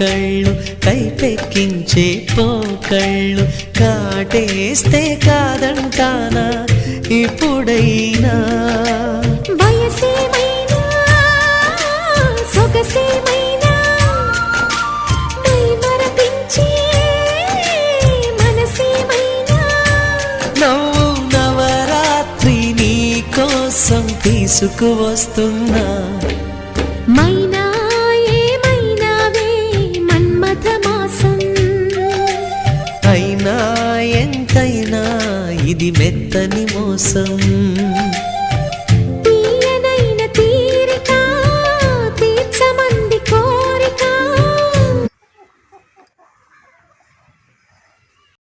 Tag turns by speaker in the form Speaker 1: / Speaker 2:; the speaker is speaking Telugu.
Speaker 1: కళ్ళు కైపెక్కించే పోకళ్ళు కాటేస్తే కాదంటానా ఇప్పుడైనా
Speaker 2: వయసేమైనా సొగసేమైనా మరపించే మనసేమైనా
Speaker 1: నవ్వు నవరాత్రి నీ కోసం తీసుకువస్తున్నా
Speaker 2: మైనా ఏమైనావే మన్మథ మాసం
Speaker 1: అయినా ఎంతైనా ఇది మెత్తని మోసం